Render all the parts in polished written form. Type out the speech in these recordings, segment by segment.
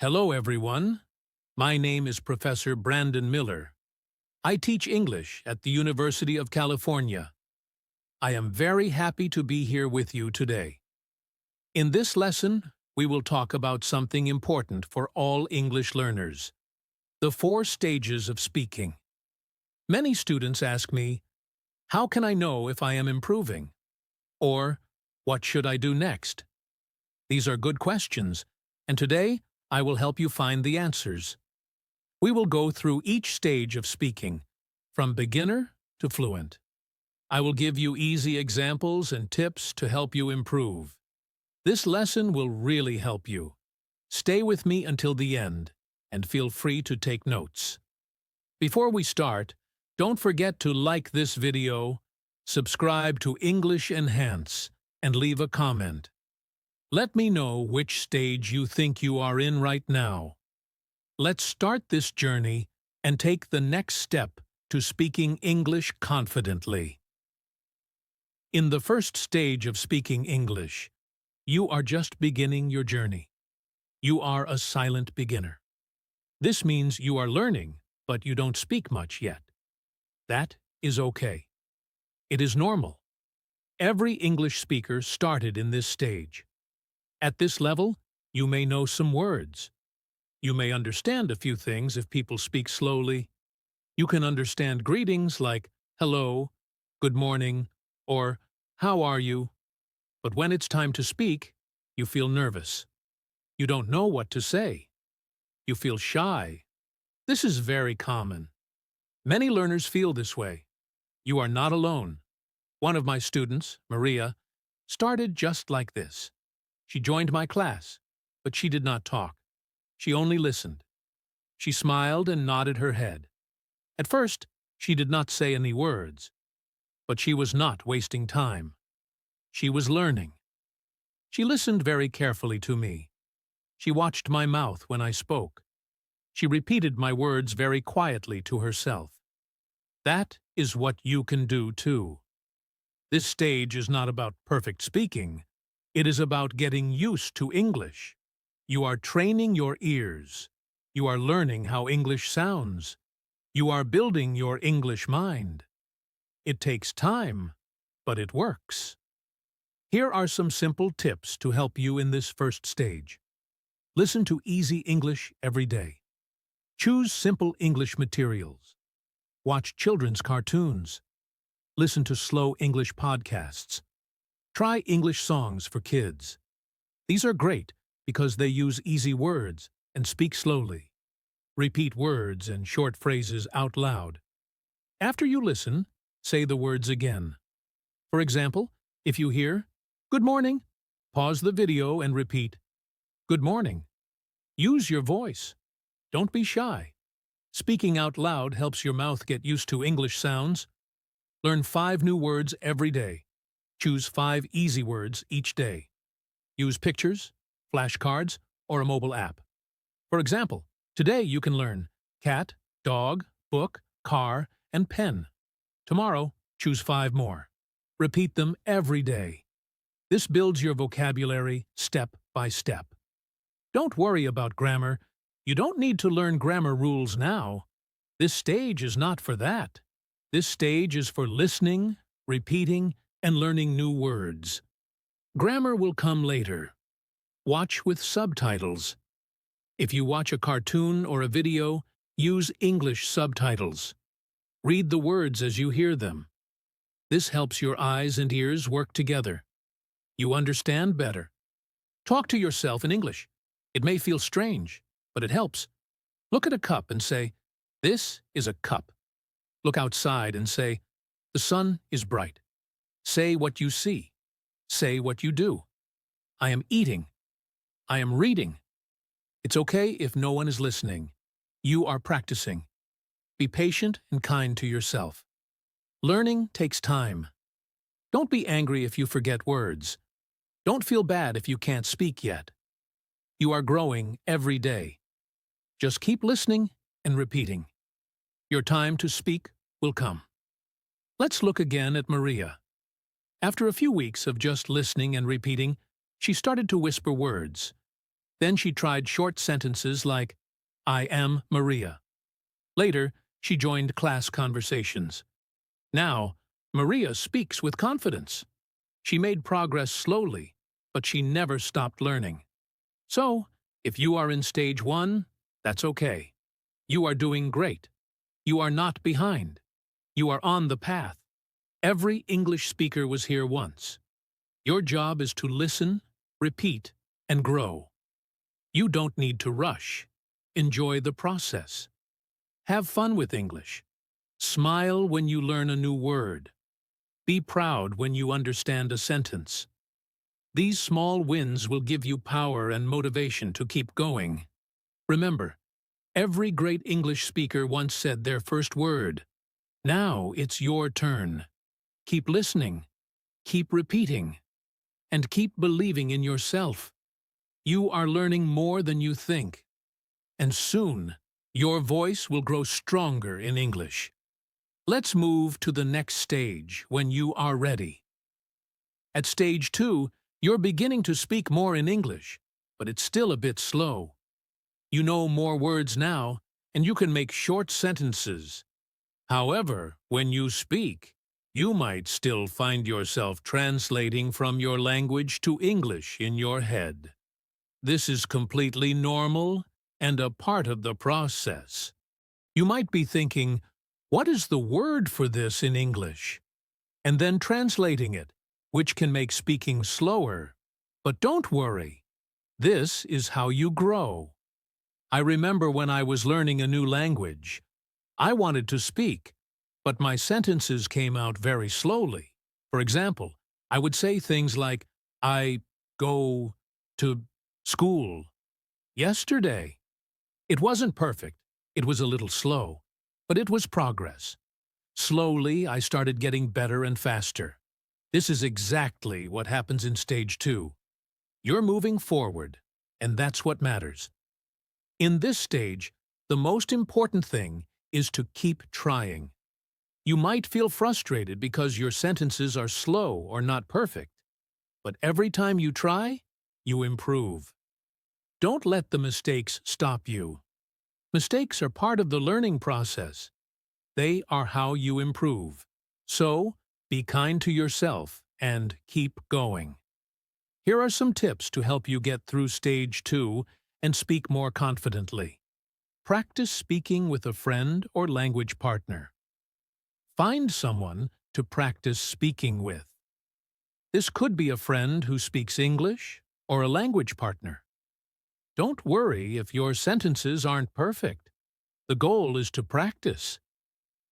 Hello, everyone. My name is Professor Brandon Miller. I teach English at the University of California. I am very happy to be here with you today. In this lesson, we will talk about something important for all English learners: the 4 stages of speaking. Many students ask me, how can I know if I am improving? Or, what should I do next? These are good questions, and today I will help you find the answers. We will go through each stage of speaking, from beginner to fluent. I will give you easy examples and tips to help you improve. This lesson will really help you. Stay with me until the end, and feel free to take notes. Before we start, don't forget to like this video, subscribe to English Enhance, and leave a comment. Let me know which stage you think you are in right now. Let's start this journey and take the next step to speaking English confidently. In the first stage of speaking English, you are just beginning your journey. You are a silent beginner. This means you are learning, but you don't speak much yet. That is okay. It is normal. Every English speaker started in this stage. At this level, you may know some words. You may understand a few things if people speak slowly. You can understand greetings like hello, good morning, or how are you? But when it's time to speak, you feel nervous. You don't know what to say. You feel shy. This is very common. Many learners feel this way. You are not alone. One of my students, Maria, started just like this. She joined my class, but she did not talk. She only listened. She smiled and nodded her head. At first, she did not say any words, but she was not wasting time. She was learning. She listened very carefully to me. She watched my mouth when I spoke. She repeated my words very quietly to herself. That is what you can do too. This stage is not about perfect speaking. It is about getting used to English. You are training your ears. You are learning how English sounds. You are building your English mind. It takes time, but it works. Here are some simple tips to help you in this first stage. Listen to easy English every day. Choose simple English materials. Watch children's cartoons. Listen to slow English podcasts. Try English songs for kids. These are great because they use easy words and speak slowly. Repeat words and short phrases out loud. After you listen, say the words again. For example, if you hear, "Good morning," pause the video and repeat, "Good morning." Use your voice. Don't be shy. Speaking out loud helps your mouth get used to English sounds. Learn 5 new words every day. Choose 5 easy words each day. Use pictures, flashcards, or a mobile app. For example, today you can learn cat, dog, book, car, and pen. Tomorrow, choose 5 more. Repeat them every day. This builds your vocabulary step by step. Don't worry about grammar. You don't need to learn grammar rules now. This stage is not for that. This stage is for listening, repeating, and learning new words. Grammar will come later. Watch with subtitles. If you watch a cartoon or a video, use English subtitles. Read the words as you hear them. This helps your eyes and ears work together. You understand better. Talk to yourself in English. It may feel strange, but it helps. Look at a cup and say, "This is a cup." Look outside and say, "The sun is bright." Say what you see. Say what you do. I am eating. I am reading. It's okay if no one is listening. You are practicing. Be patient and kind to yourself. Learning takes time. Don't be angry if you forget words. Don't feel bad if you can't speak yet. You are growing every day. Just keep listening and repeating. Your time to speak will come. Let's look again at Maria. After a few weeks of just listening and repeating, she started to whisper words. Then she tried short sentences like, I am Maria. Later, she joined class conversations. Now, Maria speaks with confidence. She made progress slowly, but she never stopped learning. So, if you are in stage 1, that's okay. You are doing great. You are not behind. You are on the path. Every English speaker was here once. Your job is to listen, repeat, and grow. You don't need to rush. Enjoy the process. Have fun with English. Smile when you learn a new word. Be proud when you understand a sentence. These small wins will give you power and motivation to keep going. Remember, every great English speaker once said their first word. Now it's your turn. Keep listening, keep repeating, and keep believing in yourself. You are learning more than you think. And soon, your voice will grow stronger in English. Let's move to the next stage when you are ready. At stage 2, you're beginning to speak more in English, but it's still a bit slow. You know more words now, and you can make short sentences. However, when you speak, you might still find yourself translating from your language to English in your head. This is completely normal and a part of the process. You might be thinking, what is the word for this in English? And then translating it, which can make speaking slower. But don't worry. This is how you grow. I remember when I was learning a new language. I wanted to speak, but my sentences came out very slowly. For example, I would say things like, I go to school yesterday. It wasn't perfect. It was a little slow, but it was progress. Slowly, I started getting better and faster. This is exactly what happens in stage 2. You're moving forward, and that's what matters. In this stage, the most important thing is to keep trying. You might feel frustrated because your sentences are slow or not perfect, but every time you try, you improve. Don't let the mistakes stop you. Mistakes are part of the learning process. They are how you improve. So, be kind to yourself and keep going. Here are some tips to help you get through stage 2 and speak more confidently. Practice speaking with a friend or language partner. Find someone to practice speaking with. This could be a friend who speaks English or a language partner. Don't worry if your sentences aren't perfect. The goal is to practice.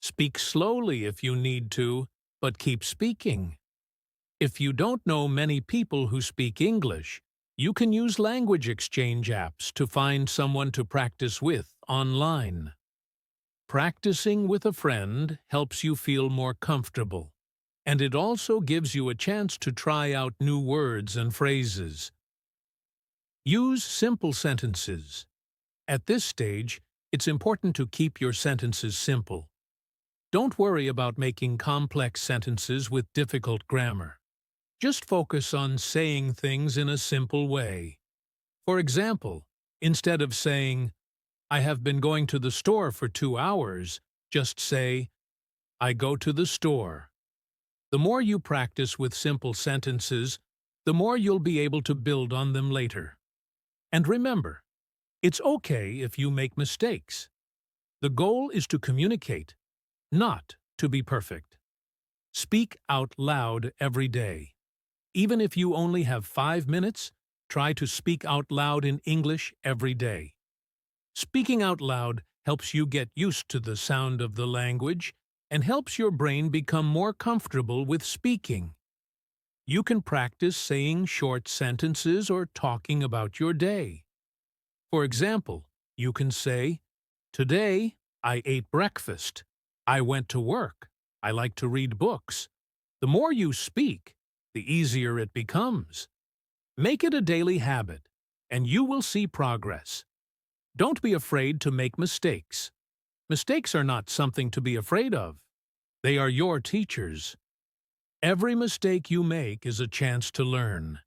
Speak slowly if you need to, but keep speaking. If you don't know many people who speak English, you can use language exchange apps to find someone to practice with online. Practicing with a friend helps you feel more comfortable, and it also gives you a chance to try out new words and phrases. Use simple sentences. At this stage, it's important to keep your sentences simple. Don't worry about making complex sentences with difficult grammar. Just focus on saying things in a simple way. For example, instead of saying, I have been going to the store for 2 hours, just say, I go to the store. The more you practice with simple sentences, the more you'll be able to build on them later. And remember, it's okay if you make mistakes. The goal is to communicate, not to be perfect. Speak out loud every day. Even if you only have 5 minutes, try to speak out loud in English every day. Speaking out loud helps you get used to the sound of the language and helps your brain become more comfortable with speaking. You can practice saying short sentences or talking about your day. For example, you can say, Today, I ate breakfast. I went to work. I like to read books. The more you speak, the easier it becomes. Make it a daily habit, and you will see progress. Don't be afraid to make mistakes. Mistakes are not something to be afraid of. They are your teachers. Every mistake you make is a chance to learn.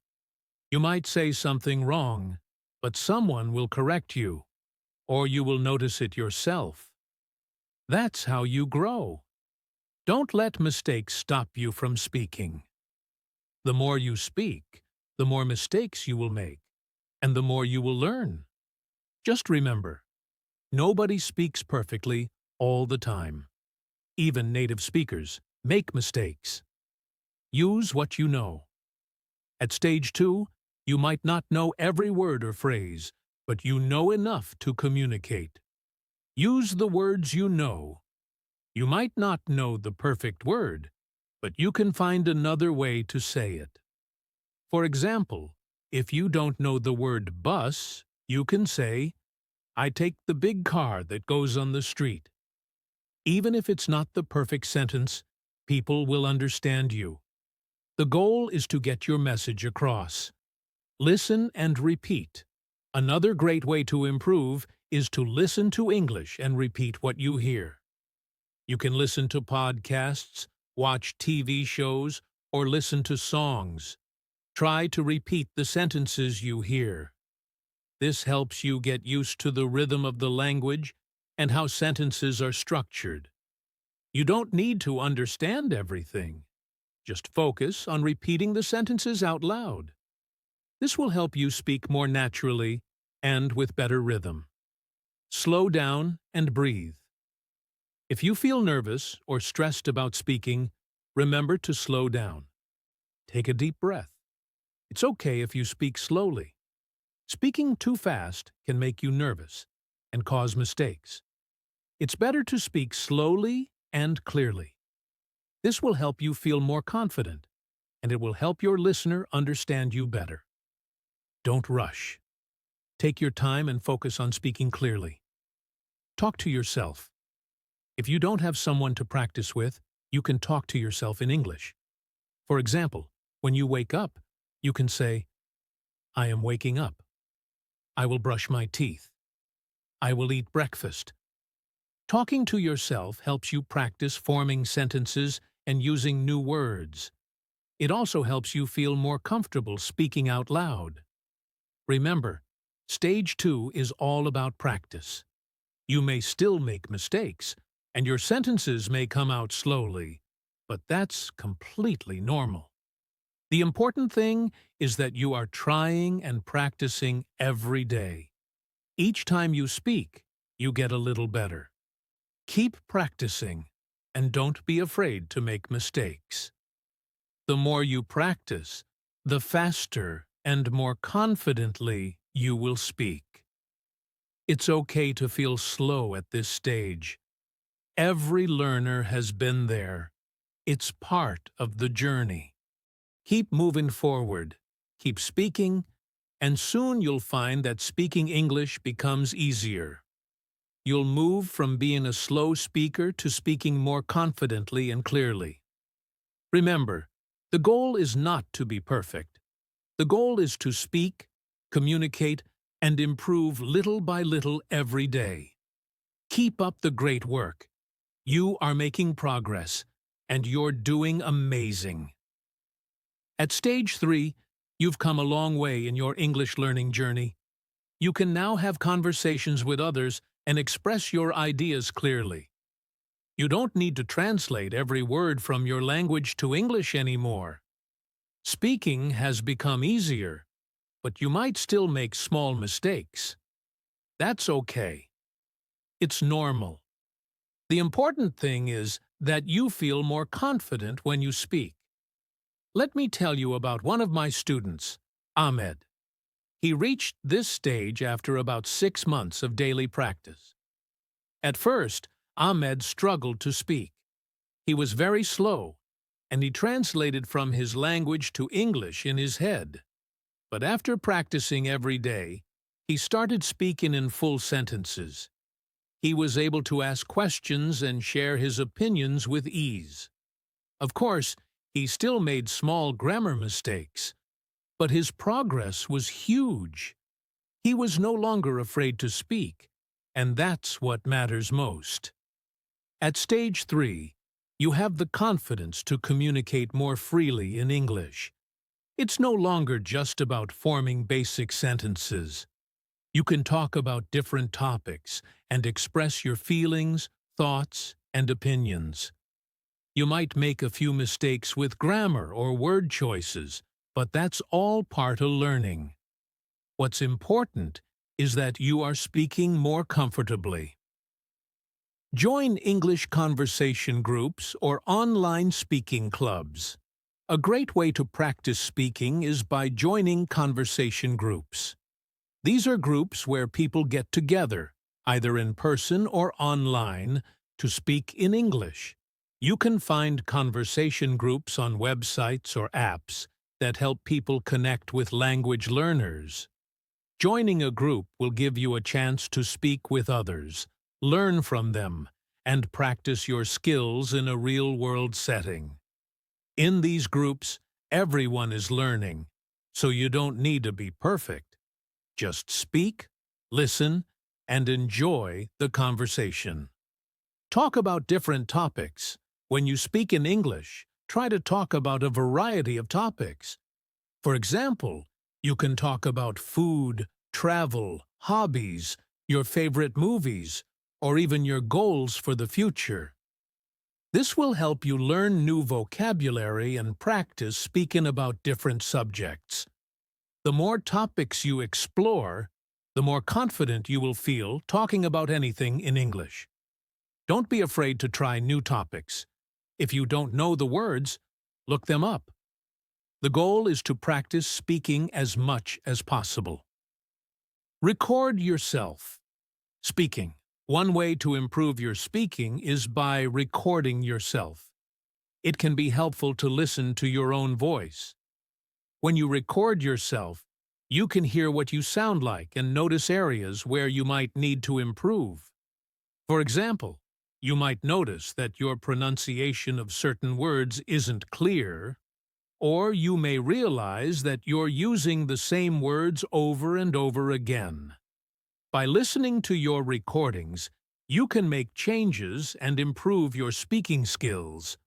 You might say something wrong, but someone will correct you, or you will notice it yourself. That's how you grow. Don't let mistakes stop you from speaking. The more you speak, the more mistakes you will make, and the more you will learn. Just remember, nobody speaks perfectly all the time. Even native speakers make mistakes. Use what you know. At stage 2, you might not know every word or phrase, but you know enough to communicate. Use the words you know. You might not know the perfect word, but you can find another way to say it. For example, if you don't know the word bus, you can say, "I take the big car that goes on the street." Even if it's not the perfect sentence, people will understand you. The goal is to get your message across. Listen and repeat. Another great way to improve is to listen to English and repeat what you hear. You can listen to podcasts, watch TV shows, or listen to songs. Try to repeat the sentences you hear. This helps you get used to the rhythm of the language and how sentences are structured. You don't need to understand everything. Just focus on repeating the sentences out loud. This will help you speak more naturally and with better rhythm. Slow down and breathe. If you feel nervous or stressed about speaking, remember to slow down. Take a deep breath. It's okay if you speak slowly. Speaking too fast can make you nervous and cause mistakes. It's better to speak slowly and clearly. This will help you feel more confident, and it will help your listener understand you better. Don't rush. Take your time and focus on speaking clearly. Talk to yourself. If you don't have someone to practice with, you can talk to yourself in English. For example, when you wake up, you can say, "I am waking up. I will brush my teeth. I will eat breakfast." Talking to yourself helps you practice forming sentences and using new words. It also helps you feel more comfortable speaking out loud. Remember, stage 2 is all about practice. You may still make mistakes, and your sentences may come out slowly, but that's completely normal. The important thing is that you are trying and practicing every day. Each time you speak, you get a little better. Keep practicing, and don't be afraid to make mistakes. The more you practice, the faster and more confidently you will speak. It's okay to feel slow at this stage. Every learner has been there. It's part of the journey. Keep moving forward, keep speaking, and soon you'll find that speaking English becomes easier. You'll move from being a slow speaker to speaking more confidently and clearly. Remember, the goal is not to be perfect. The goal is to speak, communicate, and improve little by little every day. Keep up the great work. You are making progress, and you're doing amazing. At stage 3, you've come a long way in your English learning journey. You can now have conversations with others and express your ideas clearly. You don't need to translate every word from your language to English anymore. Speaking has become easier, but you might still make small mistakes. That's okay. It's normal. The important thing is that you feel more confident when you speak. Let me tell you about one of my students, Ahmed. He reached this stage after about 6 months of daily practice. At first, Ahmed struggled to speak. He was very slow, and he translated from his language to English in his head. But after practicing every day, he started speaking in full sentences. He was able to ask questions and share his opinions with ease. Of course, he still made small grammar mistakes, but his progress was huge. He was no longer afraid to speak, and that's what matters most. At stage 3, you have the confidence to communicate more freely in English. It's no longer just about forming basic sentences. You can talk about different topics and express your feelings, thoughts, and opinions. You might make a few mistakes with grammar or word choices, but that's all part of learning. What's important is that you are speaking more comfortably. Join English conversation groups or online speaking clubs. A great way to practice speaking is by joining conversation groups. These are groups where people get together, either in person or online, to speak in English. You can find conversation groups on websites or apps that help people connect with language learners. Joining a group will give you a chance to speak with others, learn from them, and practice your skills in a real-world setting. In these groups, everyone is learning, so you don't need to be perfect. Just speak, listen, and enjoy the conversation. Talk about different topics. When you speak in English, try to talk about a variety of topics. For example, you can talk about food, travel, hobbies, your favorite movies, or even your goals for the future. This will help you learn new vocabulary and practice speaking about different subjects. The more topics you explore, the more confident you will feel talking about anything in English. Don't be afraid to try new topics. If you don't know the words, look them up. The goal is to practice speaking as much as possible. Record yourself. Speaking. One way to improve your speaking is by recording yourself. It can be helpful to listen to your own voice. When you record yourself, you can hear what you sound like and notice areas where you might need to improve. For example, you might notice that your pronunciation of certain words isn't clear, or you may realize that you're using the same words over and over again. By listening to your recordings, you can make changes and improve your speaking skills.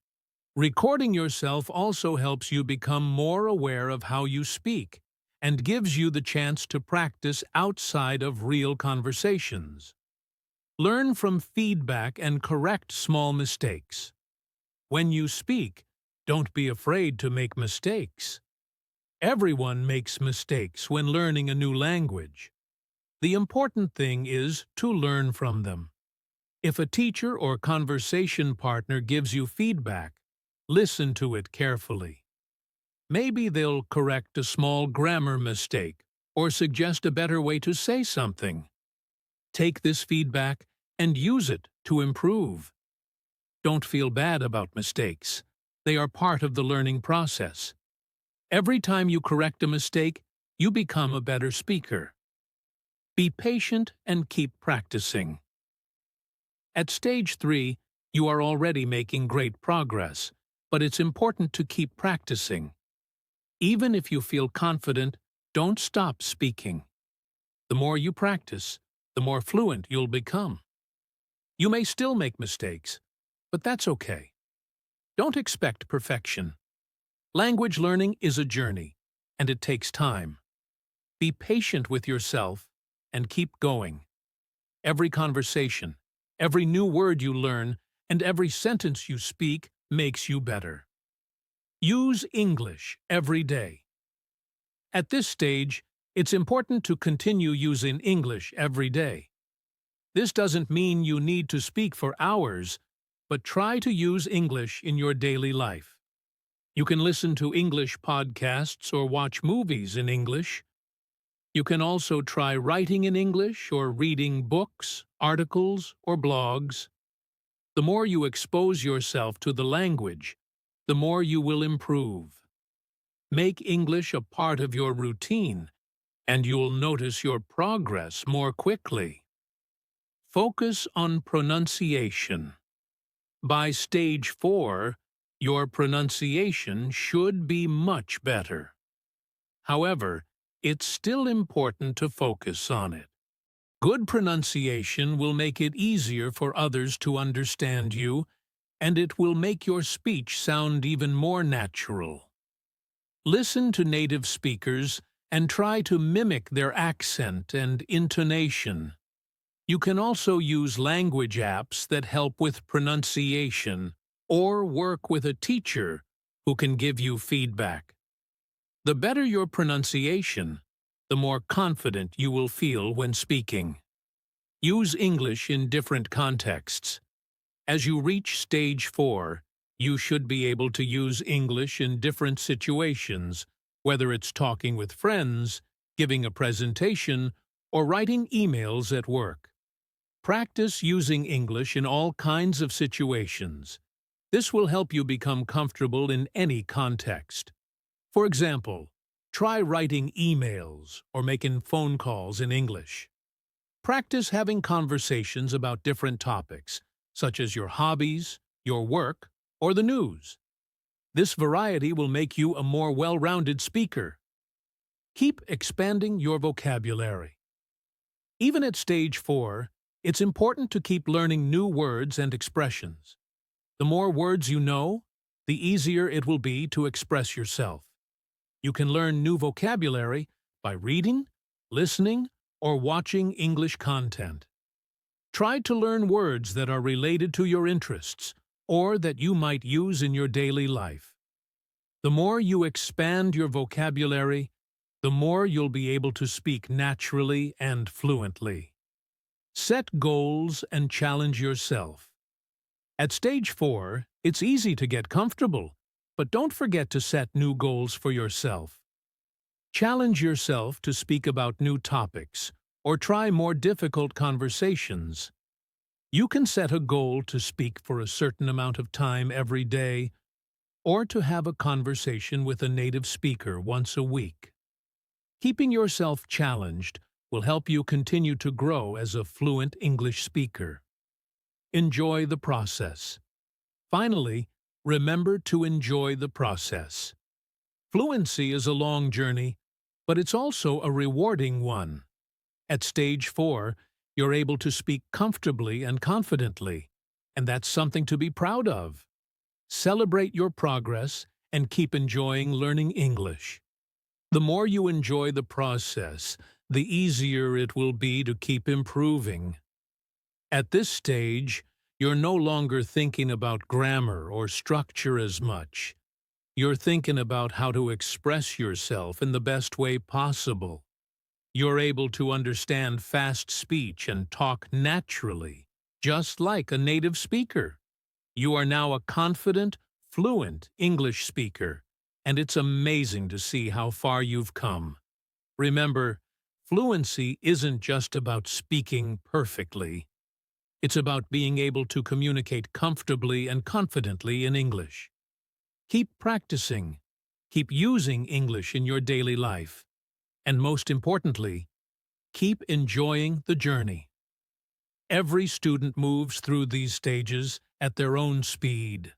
Recording yourself also helps you become more aware of how you speak and gives you the chance to practice outside of real conversations. Learn from feedback and correct small mistakes. When you speak, don't be afraid to make mistakes. Everyone makes mistakes when learning a new language. The important thing is to learn from them. If a teacher or conversation partner gives you feedback, listen to it carefully. Maybe they'll correct a small grammar mistake or suggest a better way to say something. Take this feedback and use it to improve. Don't feel bad about mistakes. They are part of the learning process. Every time you correct a mistake, you become a better speaker. Be patient and keep practicing. At stage 3, you are already making great progress, but it's important to keep practicing. Even if you feel confident, don't stop speaking. The more you practice, the more fluent you'll become. You may still make mistakes, but that's okay. Don't expect perfection. Language learning is a journey, and it takes time. Be patient with yourself and keep going. Every conversation, every new word you learn, and every sentence you speak makes you better. Use English every day. At this stage, it's important to continue using English every day. This doesn't mean you need to speak for hours, but try to use English in your daily life. You can listen to English podcasts or watch movies in English. You can also try writing in English or reading books, articles, or blogs. The more you expose yourself to the language, the more you will improve. Make English a part of your routine, and you'll notice your progress more quickly. Focus on pronunciation. By stage 4, your pronunciation should be much better. However, it's still important to focus on it. Good pronunciation will make it easier for others to understand you, and it will make your speech sound even more natural. Listen to native speakers and try to mimic their accent and intonation. You can also use language apps that help with pronunciation or work with a teacher who can give you feedback. The better your pronunciation, the more confident you will feel when speaking. Use English in different contexts. As you reach stage 4, you should be able to use English in different situations, whether it's talking with friends, giving a presentation, or writing emails at work. Practice using English in all kinds of situations. This will help you become comfortable in any context. For example, try writing emails or making phone calls in English. Practice having conversations about different topics, such as your hobbies, your work, or the news. This variety will make you a more well-rounded speaker. Keep expanding your vocabulary. Even at stage 4, it's important to keep learning new words and expressions. The more words you know, the easier it will be to express yourself. You can learn new vocabulary by reading, listening, or watching English content. Try to learn words that are related to your interests or that you might use in your daily life. The more you expand your vocabulary, the more you'll be able to speak naturally and fluently. Set goals and challenge yourself. At stage 4, it's easy to get comfortable, but don't forget to set new goals for yourself. Challenge yourself to speak about new topics or try more difficult conversations. You can set a goal to speak for a certain amount of time every day or to have a conversation with a native speaker once a week. Keeping yourself challenged will help you continue to grow as a fluent English speaker. Enjoy the process. Finally, remember to enjoy the process. Fluency is a long journey, but it's also a rewarding one. At stage 4, you're able to speak comfortably and confidently, and that's something to be proud of. Celebrate your progress and keep enjoying learning English. The more you enjoy the process, the easier it will be to keep improving. At this stage, you're no longer thinking about grammar or structure as much. You're thinking about how to express yourself in the best way possible. You're able to understand fast speech and talk naturally, just like a native speaker. You are now a confident, fluent English speaker, and it's amazing to see how far you've come. Remember, fluency isn't just about speaking perfectly. It's about being able to communicate comfortably and confidently in English. Keep practicing. Keep using English in your daily life. And most importantly, keep enjoying the journey. Every student moves through these stages at their own speed.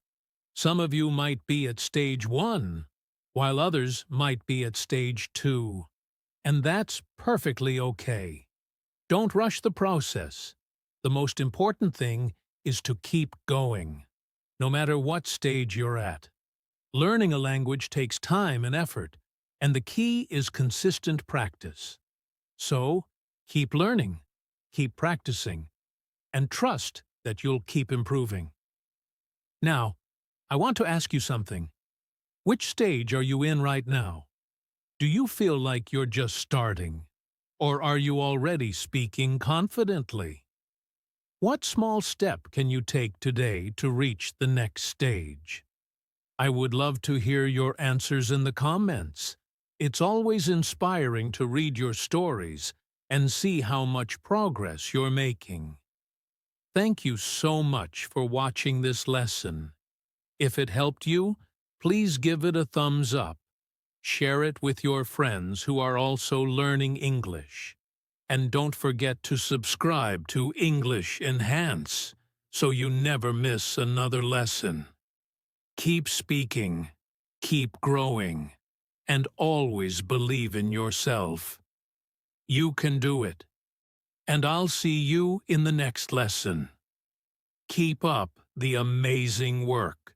Some of you might be at stage 1, while others might be at stage 2. And that's perfectly okay. Don't rush the process. The most important thing is to keep going, no matter what stage you're at. Learning a language takes time and effort, and the key is consistent practice. So, keep learning, keep practicing, and trust that you'll keep improving. Now, I want to ask you something. Which stage are you in right now? Do you feel like you're just starting? Or are you already speaking confidently? What small step can you take today to reach the next stage? I would love to hear your answers in the comments. It's always inspiring to read your stories and see how much progress you're making. Thank you so much for watching this lesson. If it helped you, please give it a thumbs up. Share it with your friends who are also learning English. And don't forget to subscribe to English Enhance so you never miss another lesson. Keep speaking, keep growing, and always believe in yourself. You can do it. And I'll see you in the next lesson. Keep up the amazing work.